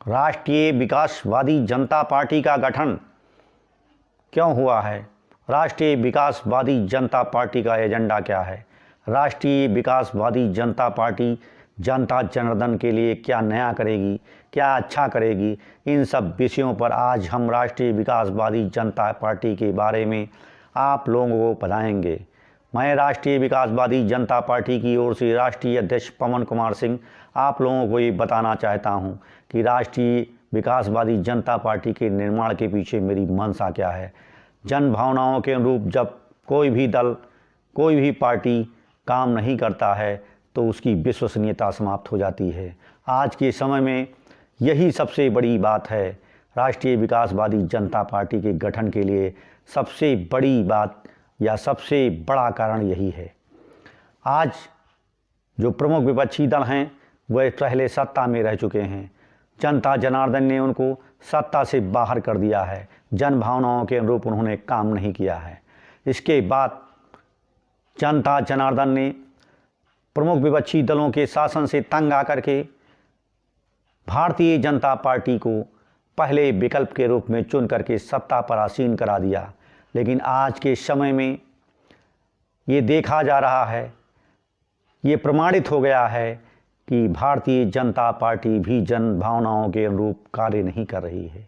राष्ट्रीय विकासवादी जनता पार्टी का गठन क्यों हुआ है? राष्ट्रीय विकासवादी जनता पार्टी का एजेंडा क्या है? राष्ट्रीय विकासवादी जनता पार्टी जनता जनार्दन के लिए क्या नया करेगी, क्या अच्छा करेगी? इन सब विषयों पर आज हम राष्ट्रीय विकासवादी जनता पार्टी के बारे में आप लोगों को बताएंगे। मैं राष्ट्रीय विकासवादी जनता पार्टी की ओर से राष्ट्रीय अध्यक्ष पवन कुमार सिंह आप लोगों को ये बताना चाहता हूं कि राष्ट्रीय विकासवादी जनता पार्टी के निर्माण के पीछे मेरी मंशा क्या है। जन भावनाओं के अनुरूप जब कोई भी दल, कोई भी पार्टी काम नहीं करता है तो उसकी विश्वसनीयता समाप्त हो जाती है। आज के समय में यही सबसे बड़ी बात है। राष्ट्रीय विकासवादी जनता पार्टी के गठन के लिए सबसे बड़ी बात या सबसे बड़ा कारण यही है। आज जो प्रमुख विपक्षी दल हैं वह पहले सत्ता में रह चुके हैं। जनता जनार्दन ने उनको सत्ता से बाहर कर दिया है। जन भावनाओं के अनुरूप उन्होंने काम नहीं किया है। इसके बाद जनता जनार्दन ने प्रमुख विपक्षी दलों के शासन से तंग आकर के भारतीय जनता पार्टी को पहले विकल्प के रूप में चुन करके सत्ता पर आसीन करा दिया। लेकिन आज के समय में ये देखा जा रहा है, ये प्रमाणित हो गया है कि भारतीय जनता पार्टी भी जन भावनाओं के अनुरूप कार्य नहीं कर रही है।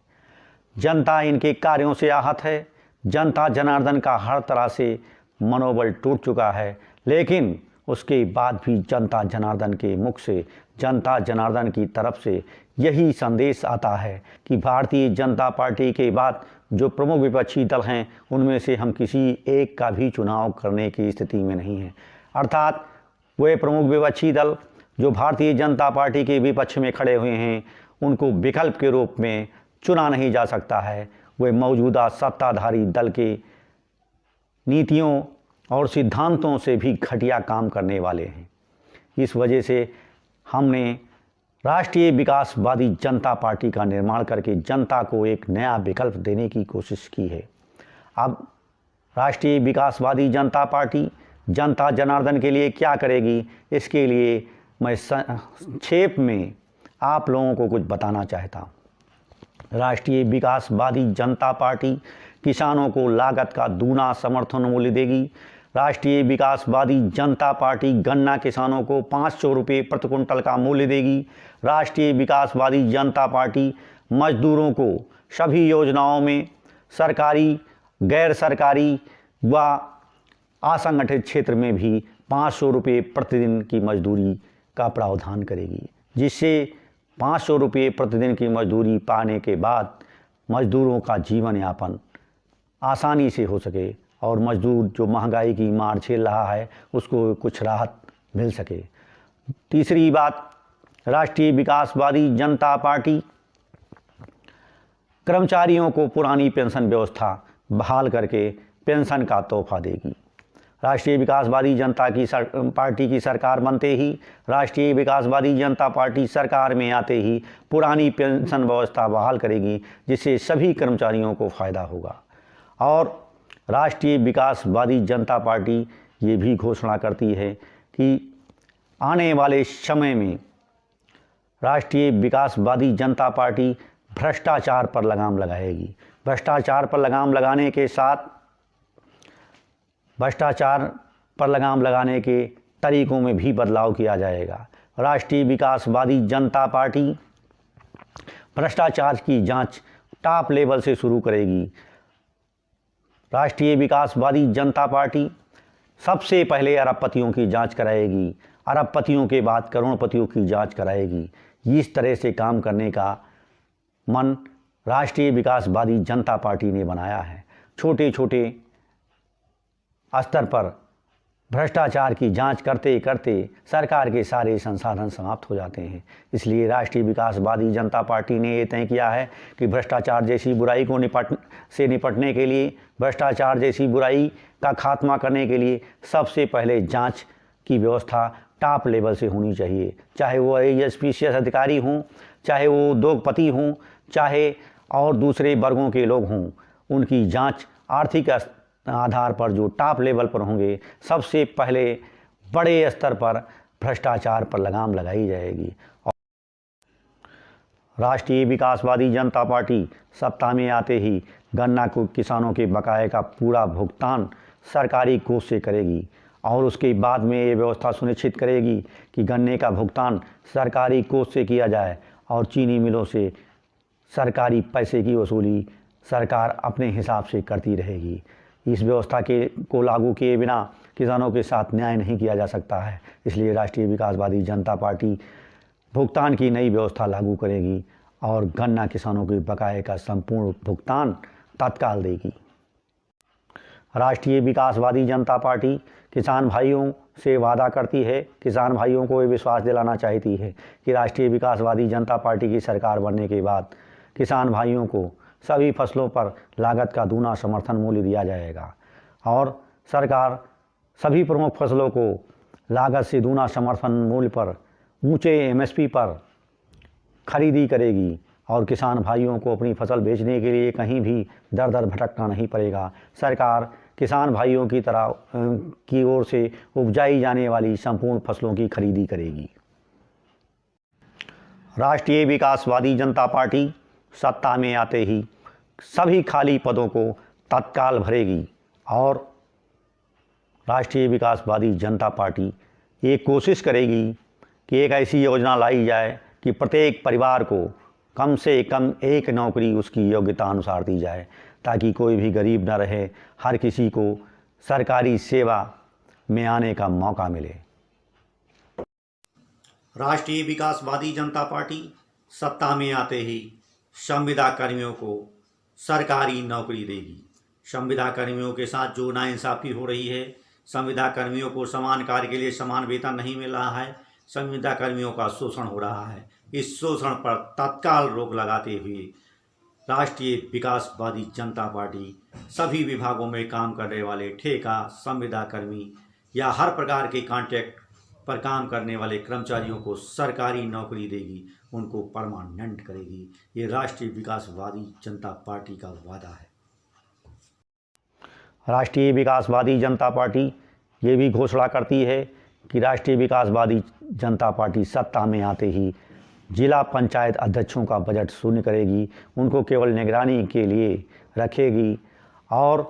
जनता इनके कार्यों से आहत है। जनता जनार्दन का हर तरह से मनोबल टूट चुका है। लेकिन उसके बाद भी जनता जनार्दन के मुख से, जनता जनार्दन की तरफ से यही संदेश आता है कि भारतीय जनता पार्टी के बाद जो प्रमुख विपक्षी दल हैं उनमें से हम किसी एक का भी चुनाव करने की स्थिति में नहीं हैं। अर्थात वे प्रमुख विपक्षी दल जो भारतीय जनता पार्टी के विपक्ष में खड़े हुए हैं उनको विकल्प के रूप में चुना नहीं जा सकता है। वे मौजूदा सत्ताधारी दल के नीतियों और सिद्धांतों से भी घटिया काम करने वाले हैं। इस वजह से हमने राष्ट्रीय विकासवादी जनता पार्टी का निर्माण करके जनता को एक नया विकल्प देने की कोशिश की है। अब राष्ट्रीय विकासवादी जनता पार्टी जनता जनार्दन के लिए क्या करेगी, इसके लिए मैं संक्षेप में आप लोगों को कुछ बताना चाहता हूँ। राष्ट्रीय विकासवादी जनता पार्टी किसानों को लागत का दूना समर्थन मूल्य देगी। राष्ट्रीय विकासवादी जनता पार्टी गन्ना किसानों को 500 रुपये प्रति कुंटल का मूल्य देगी। राष्ट्रीय विकासवादी जनता पार्टी मजदूरों को सभी योजनाओं में सरकारी, गैर सरकारी व असंगठित क्षेत्र में भी 500 रुपये प्रतिदिन की मजदूरी का प्रावधान करेगी, जिससे 500 रुपये प्रतिदिन की मजदूरी पाने के बाद मजदूरों का जीवन यापन आसानी से हो सके और मजदूर जो महंगाई की मार झेल रहा है उसको कुछ राहत मिल सके। तीसरी बात, राष्ट्रीय विकासवादी जनता पार्टी कर्मचारियों को पुरानी पेंशन व्यवस्था बहाल करके पेंशन का तोहफा देगी। राष्ट्रीय विकासवादी जनता की पार्टी की सरकार बनते ही, राष्ट्रीय विकासवादी जनता पार्टी सरकार में आते ही पुरानी पेंशन व्यवस्था बहाल करेगी, जिससे सभी कर्मचारियों को फ़ायदा होगा। और राष्ट्रीय विकासवादी जनता पार्टी ये भी घोषणा करती है कि आने वाले समय में राष्ट्रीय विकासवादी जनता पार्टी भ्रष्टाचार पर लगाम लगाएगी। भ्रष्टाचार पर लगाम लगाने के साथ भ्रष्टाचार पर लगाम लगाने के तरीकों में भी बदलाव किया जाएगा। राष्ट्रीय विकासवादी जनता पार्टी भ्रष्टाचार की जांच टॉप लेवल से शुरू करेगी। राष्ट्रीय विकासवादी जनता पार्टी सबसे पहले अरबपतियों की जांच कराएगी, अरबपतियों के बाद करोड़पतियों की जांच कराएगी। इस तरह से काम करने का मन राष्ट्रीय विकासवादी जनता पार्टी ने बनाया है। छोटे छोटे स्तर पर भ्रष्टाचार की जांच करते करते सरकार के सारे संसाधन समाप्त हो जाते हैं। इसलिए राष्ट्रीय विकासवादी जनता पार्टी ने ये तय किया है कि भ्रष्टाचार जैसी बुराई को निपटने के लिए, भ्रष्टाचार जैसी बुराई का खात्मा करने के लिए सबसे पहले जांच की व्यवस्था टॉप लेवल से होनी चाहिए। चाहे वो IAS अधिकारी हों, चाहे वो उद्योगपति हों, चाहे और दूसरे वर्गों के लोग हों, उनकी जांच आर्थिक आधार पर जो टॉप लेवल पर होंगे, सबसे पहले बड़े स्तर पर भ्रष्टाचार पर लगाम लगाई जाएगी। राष्ट्रीय विकासवादी जनता पार्टी सत्ता में आते ही गन्ना को किसानों के बकाये का पूरा भुगतान सरकारी कोष से करेगी और उसके बाद में ये व्यवस्था सुनिश्चित करेगी कि गन्ने का भुगतान सरकारी कोष से किया जाए और चीनी मिलों से सरकारी पैसे की वसूली सरकार अपने हिसाब से करती रहेगी। इस व्यवस्था को लागू किए बिना किसानों के साथ न्याय नहीं किया जा सकता है। इसलिए राष्ट्रीय विकासवादी जनता पार्टी भुगतान की नई व्यवस्था लागू करेगी और गन्ना किसानों के बकाये का संपूर्ण भुगतान तत्काल देगी। राष्ट्रीय विकासवादी जनता पार्टी किसान भाइयों से वादा करती है, किसान भाइयों को ये विश्वास दिलाना चाहती है कि राष्ट्रीय विकासवादी जनता पार्टी की सरकार बनने के बाद किसान भाइयों को सभी फसलों पर लागत का दूना समर्थन मूल्य दिया जाएगा और सरकार सभी प्रमुख फसलों को लागत से दूना समर्थन मूल्य पर ऊंचे एमएसपी पर खरीदी करेगी और किसान भाइयों को अपनी फसल बेचने के लिए कहीं भी दर दर भटकना नहीं पड़ेगा। सरकार किसान भाइयों की ओर से उपजाई जाने वाली संपूर्ण फसलों की खरीदी करेगी। राष्ट्रीय विकासवादी जनता पार्टी सत्ता में आते ही सभी खाली पदों को तत्काल भरेगी और राष्ट्रीय विकासवादी जनता पार्टी ये कोशिश करेगी कि एक ऐसी योजना लाई जाए कि प्रत्येक परिवार को कम से कम एक नौकरी उसकी योग्यता अनुसार दी जाए ताकि कोई भी गरीब न रहे, हर किसी को सरकारी सेवा में आने का मौका मिले। राष्ट्रीय विकासवादी जनता पार्टी सत्ता में आते ही संविदा कर्मियों को सरकारी नौकरी देगी। संविदा कर्मियों के साथ जो नाइंसाफ़ी हो रही है, संविदा कर्मियों को समान कार्य के लिए समान वेतन नहीं मिल रहा है, संविदा कर्मियों का शोषण हो रहा है। इस शोषण पर तत्काल रोक लगाते हुए राष्ट्रीय विकासवादी जनता पार्टी सभी विभागों में काम करने वाले ठेका, संविदा कर्मी या हर प्रकार के कॉन्ट्रैक्ट पर काम करने वाले कर्मचारियों को सरकारी नौकरी देगी, उनको परमानेंट करेगी। ये राष्ट्रीय विकासवादी जनता पार्टी का वादा है। राष्ट्रीय विकासवादी जनता पार्टी ये भी घोषणा करती है कि राष्ट्रीय विकासवादी जनता पार्टी सत्ता में आते ही जिला पंचायत अध्यक्षों का बजट शून्य करेगी, उनको केवल निगरानी के लिए रखेगी और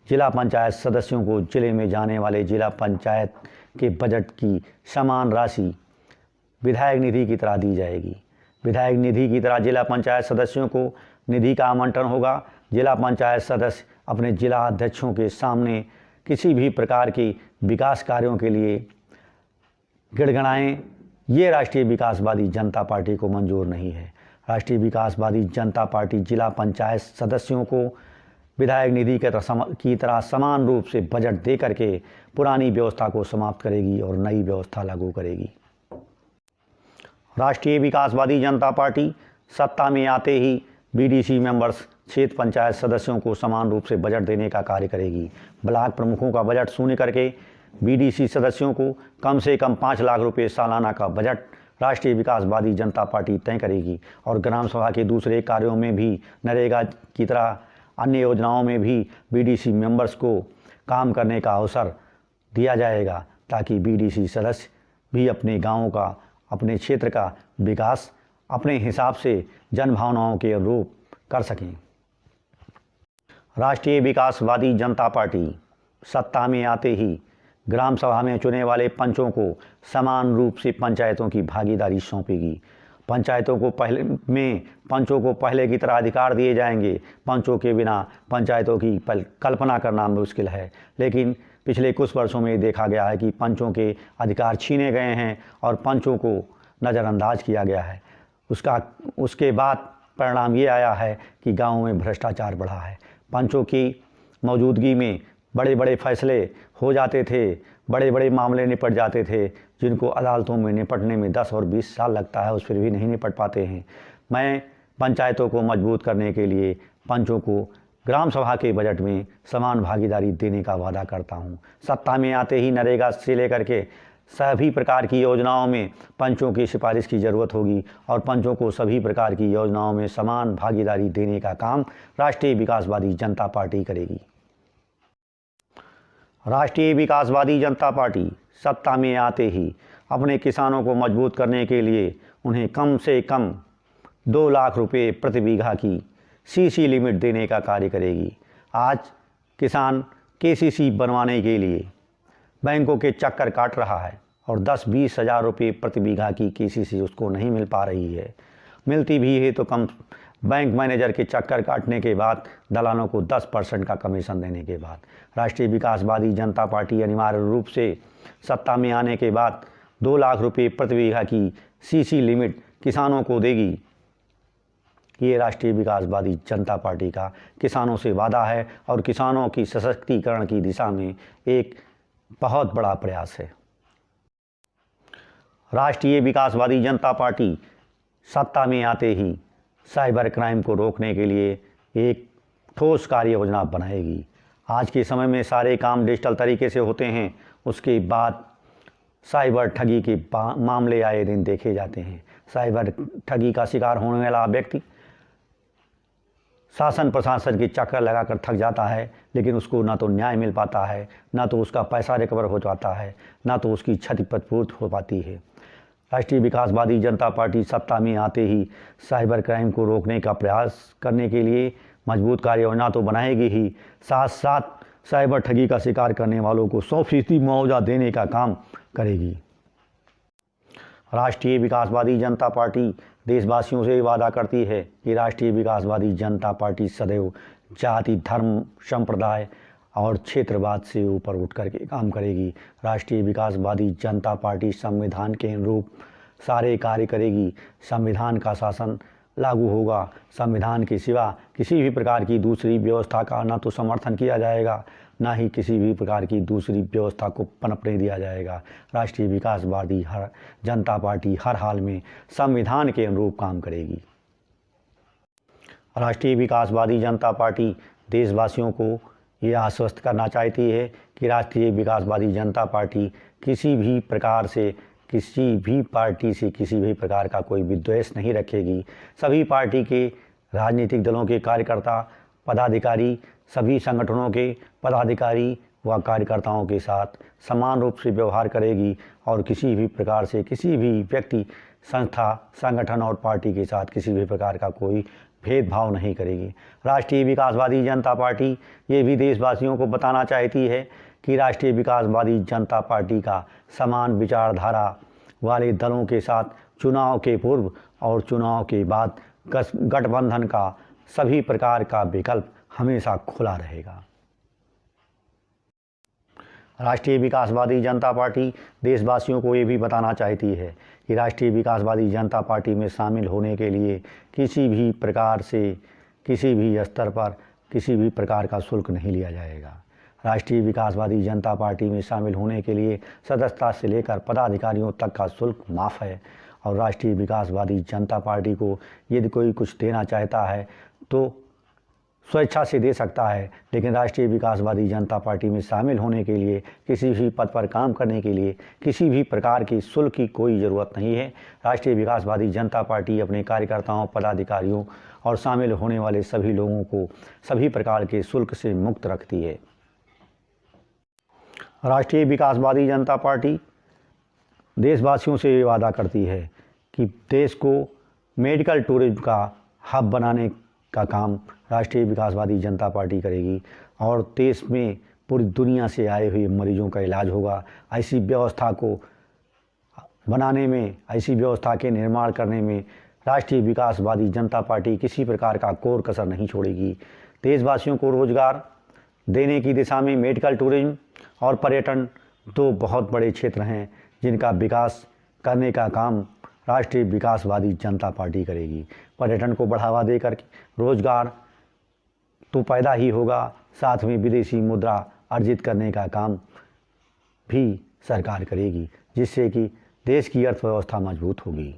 जिला पंचायत सदस्यों को जिले में जाने वाले जिला पंचायत के बजट की समान राशि विधायक निधि की तरह दी जाएगी। विधायक निधि की तरह जिला पंचायत सदस्यों को निधि का आवंटन होगा। जिला पंचायत सदस्य अपने जिला अध्यक्षों के सामने किसी भी प्रकार की विकास कार्यों के लिए गिड़गिड़ाएं, ये राष्ट्रीय विकासवादी जनता पार्टी को मंजूर नहीं है। राष्ट्रीय विकासवादी जनता पार्टी जिला पंचायत सदस्यों को विधायक निधि की तरह समान रूप से बजट दे करके पुरानी व्यवस्था को समाप्त करेगी और नई व्यवस्था लागू करेगी। राष्ट्रीय विकासवादी जनता पार्टी सत्ता में आते ही बीडीसी मेंबर्स, क्षेत्र पंचायत सदस्यों को समान रूप से बजट देने का कार्य करेगी। ब्लॉक प्रमुखों का बजट शून्य करके बीडीसी सदस्यों को कम से कम 5 लाख रुपए सालाना का बजट राष्ट्रीय विकासवादी जनता पार्टी तय करेगी और ग्राम सभा के दूसरे कार्यों में भी नरेगा की तरह अन्य योजनाओं में भी बीडीसी मेंबर्स को काम करने का अवसर दिया जाएगा ताकि बीडीसी सदस्य भी अपने गाँव का, अपने क्षेत्र का विकास अपने हिसाब से जनभावनाओं के अनुरूप कर सकें। राष्ट्रीय विकासवादी जनता पार्टी सत्ता में आते ही ग्राम सभा में चुने वाले पंचों को समान रूप से पंचायतों की भागीदारी सौंपेगी। पंचों को पहले की तरह अधिकार दिए जाएंगे। पंचों के बिना पंचायतों की कल्पना करना मुश्किल है, लेकिन पिछले कुछ वर्षों में देखा गया है कि पंचों के अधिकार छीने गए हैं और पंचों को नज़रअंदाज किया गया है। उसके बाद परिणाम ये आया है कि गाँव में भ्रष्टाचार बढ़ा है। पंचों की मौजूदगी में बड़े बड़े फैसले हो जाते थे, बड़े बड़े मामले निपट जाते थे जिनको अदालतों में निपटने में 10 और 20 साल लगता है, उस फिर भी नहीं निपट पाते हैं। मैं पंचायतों को मजबूत करने के लिए पंचों को ग्राम सभा के बजट में समान भागीदारी देने का वादा करता हूं। सत्ता में आते ही नरेगा से लेकर के सभी प्रकार की योजनाओं में पंचों की सिफारिश की ज़रूरत होगी और पंचों को सभी प्रकार की योजनाओं में समान भागीदारी देने का काम राष्ट्रीय विकासवादी जनता पार्टी करेगी। राष्ट्रीय विकासवादी जनता पार्टी सत्ता में आते ही अपने किसानों को मजबूत करने के लिए उन्हें कम से कम 2 लाख रुपए प्रति बीघा की सीसी लिमिट देने का कार्य करेगी। आज किसान केसीसी बनवाने के लिए बैंकों के चक्कर काट रहा है और 10-20 हज़ार रुपये प्रति बीघा की केसीसी उसको नहीं मिल पा रही है। मिलती भी है तो कम बैंक मैनेजर के चक्कर काटने के बाद, दलालों को 10% का कमीशन देने के बाद। राष्ट्रीय विकासवादी जनता पार्टी अनिवार्य रूप से सत्ता में आने के बाद 2 लाख रुपये प्रति बीघा की सीसी लिमिट किसानों को देगी। ये राष्ट्रीय विकासवादी जनता पार्टी का किसानों से वादा है और किसानों की सशक्तिकरण की दिशा में एक बहुत बड़ा प्रयास है। राष्ट्रीय विकासवादी जनता पार्टी सत्ता में आते ही साइबर क्राइम को रोकने के लिए एक ठोस कार्य योजना बनाएगी। आज के समय में सारे काम डिजिटल तरीके से होते हैं, उसके बाद साइबर ठगी के मामले आए दिन देखे जाते हैं। साइबर ठगी का शिकार होने वाला व्यक्ति शासन प्रशासन के चक्कर लगाकर थक जाता है, लेकिन उसको ना तो न्याय मिल पाता है, ना तो उसका पैसा रिकवर हो जाता है, ना तो उसकी क्षतिपूर्ति हो पाती है। राष्ट्रीय विकासवादी जनता पार्टी सत्ता में आते ही साइबर क्राइम को रोकने का प्रयास करने के लिए मजबूत कार्य योजना तो बनाएगी ही, साथ साथ साइबर ठगी का शिकार करने वालों को 100% मुआवजा देने का काम करेगी। राष्ट्रीय विकासवादी जनता पार्टी देशवासियों से वादा करती है कि राष्ट्रीय विकासवादी जनता पार्टी सदैव जाति, धर्म, संप्रदाय और क्षेत्रवाद से ऊपर उठ करके काम करेगी। राष्ट्रीय विकासवादी जनता पार्टी संविधान के अनुरूप सारे कार्य करेगी। संविधान का शासन लागू होगा। संविधान के सिवा किसी भी प्रकार की दूसरी व्यवस्था का ना तो समर्थन किया जाएगा, ना ही किसी भी प्रकार की दूसरी व्यवस्था को पनपने दिया जाएगा। राष्ट्रीय विकासवादी जनता पार्टी हर हाल में संविधान के अनुरूप काम करेगी। राष्ट्रीय विकासवादी जनता पार्टी देशवासियों को ये आश्वस्त करना चाहती है कि राष्ट्रीय विकासवादी जनता पार्टी किसी भी प्रकार से, किसी भी पार्टी से किसी भी प्रकार का कोई विद्वेष नहीं रखेगी। सभी पार्टी के राजनीतिक दलों के कार्यकर्ता, पदाधिकारी, सभी संगठनों के पदाधिकारी व कार्यकर्ताओं के साथ समान रूप से व्यवहार करेगी और किसी भी प्रकार से किसी भी व्यक्ति, संस्था, संगठन और पार्टी के साथ किसी भी प्रकार का कोई भेदभाव नहीं करेगी। राष्ट्रीय विकासवादी जनता पार्टी ये भी देशवासियों को बताना चाहती है कि राष्ट्रीय विकासवादी जनता पार्टी का समान विचारधारा वाले दलों के साथ चुनाव के पूर्व और चुनाव के बाद गठबंधन का सभी प्रकार का विकल्प हमेशा खुला रहेगा। राष्ट्रीय विकासवादी जनता पार्टी देशवासियों को ये भी बताना चाहती है कि राष्ट्रीय विकासवादी जनता पार्टी में शामिल होने के लिए किसी भी प्रकार से, किसी भी स्तर पर किसी भी प्रकार का शुल्क नहीं लिया जाएगा। राष्ट्रीय विकासवादी जनता पार्टी में शामिल होने के लिए सदस्यता से लेकर पदाधिकारियों तक का शुल्क माफ़ है और राष्ट्रीय विकासवादी जनता पार्टी को यदि कोई कुछ देना चाहता है तो स्वेच्छा से दे सकता है, लेकिन राष्ट्रीय विकासवादी जनता पार्टी में शामिल होने के लिए, किसी भी पद पर काम करने के लिए किसी भी प्रकार की शुल्क की कोई ज़रूरत नहीं है। राष्ट्रीय विकासवादी जनता पार्टी अपने कार्यकर्ताओं, पदाधिकारियों और शामिल होने वाले सभी लोगों को सभी प्रकार के शुल्क से मुक्त रखती है। राष्ट्रीय विकासवादी जनता पार्टी देशवासियों से ये वादा करती है कि देश को मेडिकल टूरिज्म का हब बनाने का काम राष्ट्रीय विकासवादी जनता पार्टी करेगी और देश में पूरी दुनिया से आए हुए मरीजों का इलाज होगा। ऐसी व्यवस्था को बनाने में, ऐसी व्यवस्था के निर्माण करने में राष्ट्रीय विकासवादी जनता पार्टी किसी प्रकार का कोर कसर नहीं छोड़ेगी। देशवासियों को रोजगार देने की दिशा में मेडिकल टूरिज्म और पर्यटन दो बहुत बड़े क्षेत्र हैं जिनका विकास करने का काम राष्ट्रीय विकासवादी जनता पार्टी करेगी। पर्यटन को बढ़ावा देकर रोजगार तो पैदा ही होगा, साथ में विदेशी मुद्रा अर्जित करने का काम भी सरकार करेगी, जिससे कि देश की अर्थव्यवस्था मजबूत होगी।